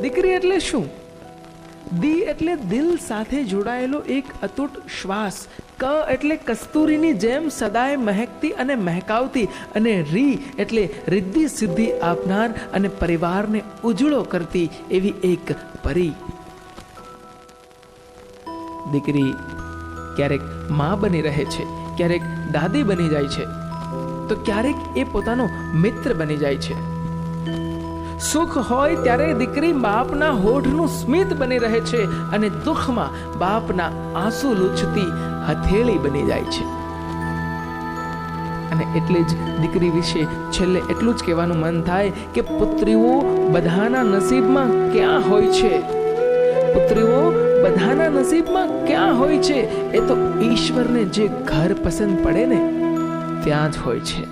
દીકરી એટલે શું? દી એટલે દિલ સાથે જોડાયેલો એક અતૂટ શ્વાસ, ક એટલે કસ્તુરીની જેમ સદાય મહેકતી અને મહેકાવતી, અને રી એટલે રિદ્ધિ સિદ્ધિ આપનાર અને પરિવારને ઉજળો કરતી એવી એક પરી. દીકરી ક્યારેક માં બની રહે છે, ક્યારેક દાદી બની જાય છે, તો ક્યારેક એ પોતાનો મિત્ર બની જાય છે. સુખ હોય ત્યારે દીકરી બાપના હોઠનું સ્મિત બની રહે છે, અને દુઃખમાં બાપના આંસુ લૂછતી હથેળી બની જાય છે. અને એટલે જ દીકરી વિશે છેલ્લે એટલું જ કહેવાનું મન થાય કે પુત્રીઓ બધાના નસીબમાં ક્યાં હોય છે. પુત્રીઓ બધાના નસીબમાં ક્યાં હોય છે? એ તો ઈશ્વરને જે ઘર પસંદ પડે ને ત્યાં જ હોય છે.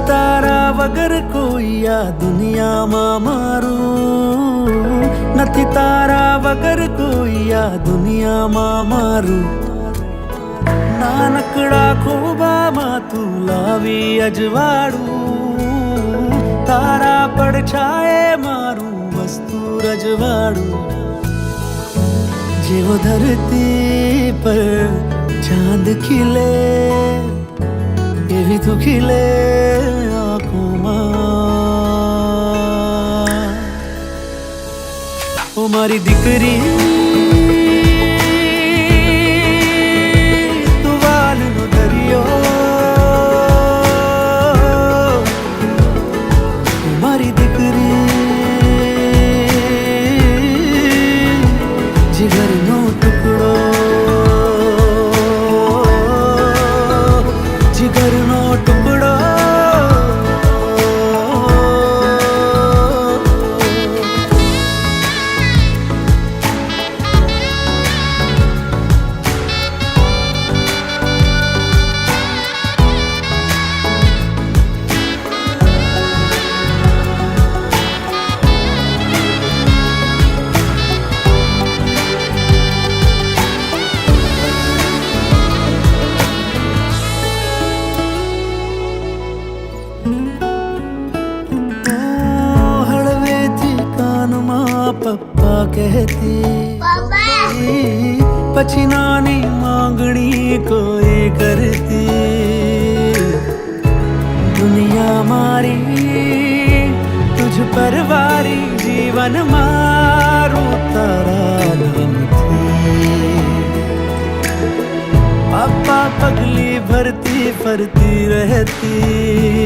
તારા વગર કોઈ આ દુનિયામાં મારું, નથી તારા વગર કોઈ આ દુનિયામાં મારું. નાનકડા ખોબામાં તું લાવી અજવાળું, તારા પડછાયે મારું વસ્તુ રજવાડું. જેવો ધરતી પર ચાંદ ખીલે એવી તું ખીલે આંખોમાં. ઓ મારી દીકરી, તું વાલનો દરિયો. મારી દીકરી, જીગરનો ટુકડો, જીગરનો ટુકડો. પપ્પા કહેતી, પછી નાની માંગણી કોઈ કરતી. દુનિયા મારી તુજ પર વારી, જીવન મારું તારા નામથી. પાપા પગલી ભરતી ફરતી રહેતી,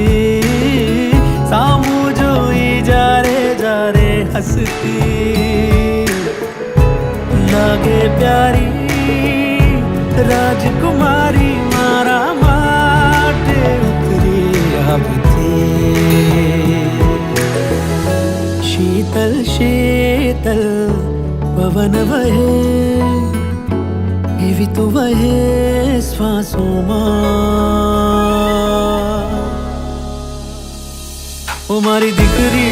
સામું જોઈ જારે જારે હસતી. લાગે પ્યારી રાજકુમારી, મારા માટે ઉતરી આવતી. શીતલ શીતલ પવન વહે, એવી તો વહે શ્વાસોમાં. ઓ મારી દીકરી,